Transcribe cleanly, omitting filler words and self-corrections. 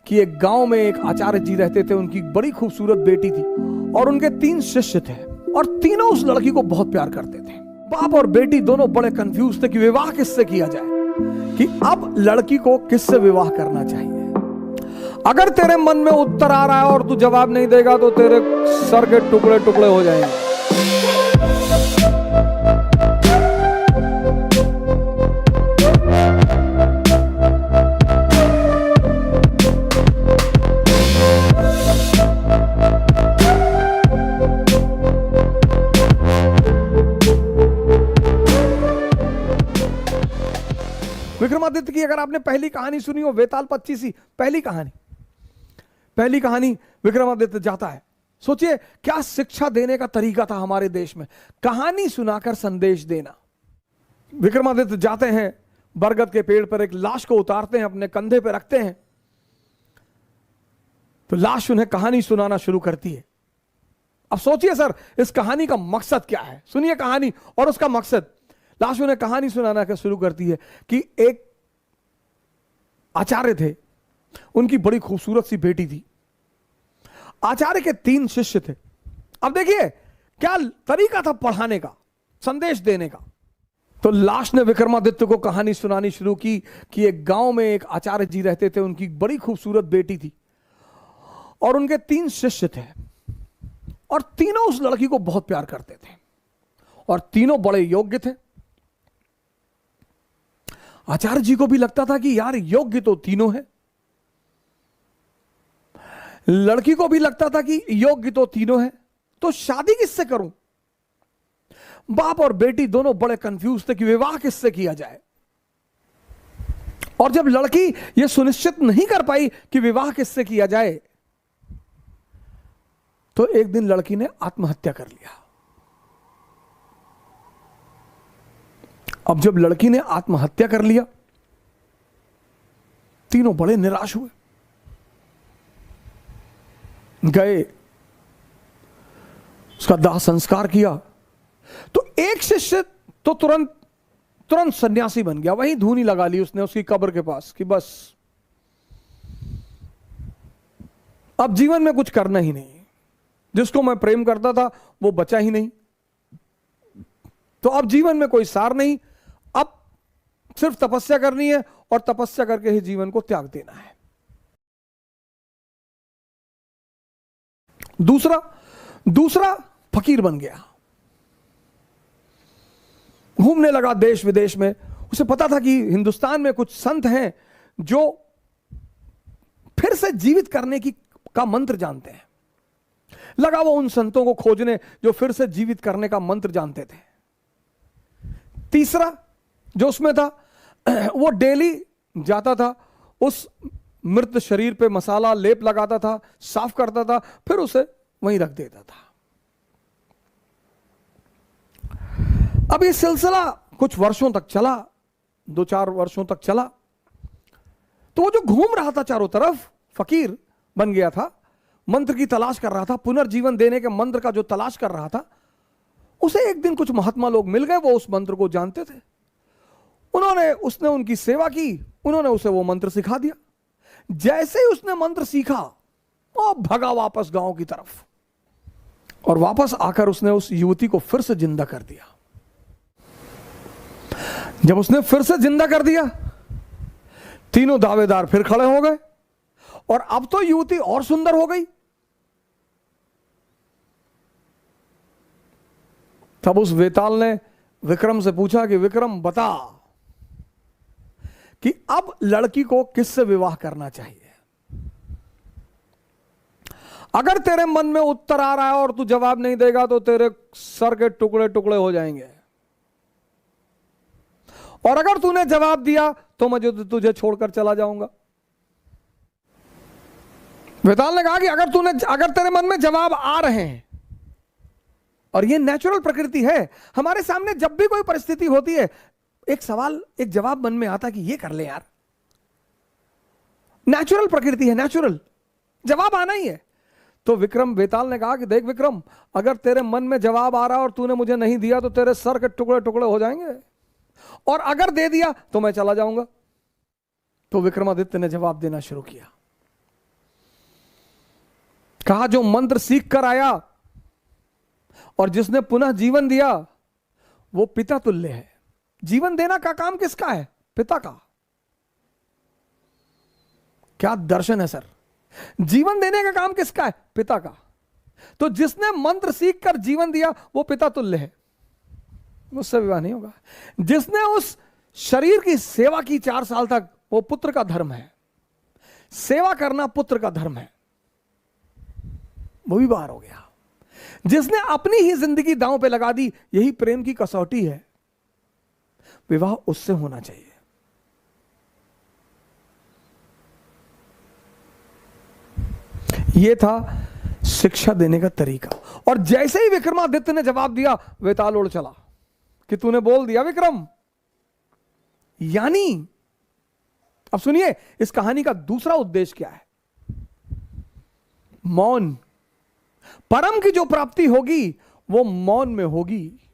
कि एक गांव में एक आचार्य जी रहते थे, उनकी बड़ी खूबसूरत बेटी थी और उनके 3 शिष्य थे और तीनों उस लड़की को बहुत प्यार करते थे। बाप और बेटी दोनों बड़े कंफ्यूज थे कि विवाह किससे किया जाए, कि अब लड़की को किससे विवाह करना चाहिए। अगर तेरे मन में उत्तर आ रहा है और तू जवाब नहीं देगा तो तेरे सर के टुकड़े टुकड़े हो जाएंगे। विक्रमादित्य की अगर आपने पहली कहानी सुनी हो, वेताल 25 पहली कहानी विक्रमादित्य जाता है। सोचिए क्या शिक्षा देने का तरीका था हमारे देश में, कहानी सुनाकर संदेश देना। विक्रमादित्य जाते हैं, बरगद के पेड़ पर एक लाश को उतारते हैं, अपने कंधे पर रखते हैं, तो लाश उन्हें कहानी सुनाना शुरू करती है। अब सोचिए सर, इस कहानी का मकसद क्या है? सुनिए कहानी और उसका मकसद। लाश उन्हें कहानी सुनाना शुरू करती है कि एक आचार्य थे, उनकी बड़ी खूबसूरत सी बेटी थी। आचार्य के 3 शिष्य थे। अब देखिए क्या तरीका था पढ़ाने का, संदेश देने का। तो लाश ने विक्रमादित्य को कहानी सुनानी शुरू की कि एक गांव में एक आचार्य जी रहते थे, उनकी बड़ी खूबसूरत बेटी थी और उनके 3 शिष्य थे और तीनों उस लड़की को बहुत प्यार करते थे और तीनों बड़े योग्य थे। आचार्य जी को भी लगता था कि यार योग्य तो तीनों है, लड़की को भी लगता था कि योग्य तो तीनों है, तो शादी किससे करूं? बाप और बेटी दोनों बड़े कंफ्यूज थे कि विवाह किससे किया जाए। और जब लड़की यह सुनिश्चित नहीं कर पाई कि विवाह किससे किया जाए, तो एक दिन लड़की ने आत्महत्या कर लिया। अब जब लड़की ने आत्महत्या कर लिया, तीनों बड़े निराश हुए, गए उसका दाह संस्कार किया। तो एक शिष्य तो तुरंत सन्यासी बन गया, वहीं धूनी लगा ली उसने उसकी कब्र के पास कि बस अब जीवन में कुछ करना ही नहीं, जिसको मैं प्रेम करता था वो बचा ही नहीं, तो अब जीवन में कोई सार नहीं, अब सिर्फ तपस्या करनी है और तपस्या करके ही जीवन को त्याग देना है। दूसरा फकीर बन गया, घूमने लगा देश विदेश में। उसे पता था कि हिंदुस्तान में कुछ संत हैं जो फिर से जीवित करने का मंत्र जानते हैं। लगा वो उन संतों को खोजने जो फिर से जीवित करने का मंत्र जानते थे। तीसरा जो उसमें था, वो डेली जाता था, उस मृत शरीर पे मसाला लेप लगाता था, साफ करता था, फिर उसे वहीं रख देता था। अब ये सिलसिला कुछ वर्षों तक चला, 2-4 वर्षों तक चला। तो वो जो घूम रहा था चारों तरफ, फकीर बन गया था, मंत्र की तलाश कर रहा था, पुनर्जीवन देने के मंत्र का जो तलाश कर रहा था, उसे एक दिन कुछ महात्मा लोग मिल गए, वो उस मंत्र को जानते थे। उसने उनकी सेवा की, उन्होंने उसे वो मंत्र सिखा दिया। जैसे ही उसने मंत्र सीखा, वो भगा वापस गांव की तरफ और वापस आकर उसने उस युवती को फिर से जिंदा कर दिया। जब उसने फिर से जिंदा कर दिया, तीनों दावेदार फिर खड़े हो गए और अब तो युवती और सुंदर हो गई। तब उस वेताल ने विक्रम से पूछा कि विक्रम बता कि अब लड़की को किससे विवाह करना चाहिए। अगर तेरे मन में उत्तर आ रहा है और तू जवाब नहीं देगा तो तेरे सर के टुकड़े टुकड़े हो जाएंगे, और अगर तूने जवाब दिया तो मैं तुझे छोड़कर चला जाऊंगा। वेताल ने कहा कि अगर तेरे मन में जवाब आ रहे हैं, और ये नेचुरल प्रकृति है, हमारे सामने जब भी कोई परिस्थिति होती है, एक जवाब मन में आता कि ये कर ले यार, नेचुरल प्रकृति है, नेचुरल जवाब आना ही है। तो वेताल ने कहा कि देख विक्रम, अगर तेरे मन में जवाब आ रहा और तूने मुझे नहीं दिया तो तेरे सर के टुकड़े टुकड़े हो जाएंगे, और अगर दे दिया तो मैं चला जाऊंगा। तो विक्रमादित्य ने जवाब देना शुरू किया कहा जो मंत्र सीख कर आया और जिसने पुनः जीवन दिया वो पिता तुल्य है। जीवन देना का काम किसका है? पिता का। क्या दर्शन है सर! जीवन देने का काम किसका है? पिता का। तो जिसने मंत्र सीख कर जीवन दिया वो पिता तुल्य है, उससे विवाह नहीं होगा। जिसने उस शरीर की सेवा की 4 साल तक, वो पुत्र का धर्म है। सेवा करना पुत्र का धर्म है, वो भी बाहर हो गया। जिसने अपनी ही जिंदगी दांव पे लगा दी, यही प्रेम की कसौटी है, विवाह उससे होना चाहिए। यह था शिक्षा देने का तरीका। और जैसे ही विक्रमादित्य ने जवाब दिया, वेताल उड़ चला कि तूने बोल दिया विक्रम। यानी अब सुनिए इस कहानी का दूसरा उद्देश्य क्या है। मौन। परम की जो प्राप्ति होगी वो मौन में होगी।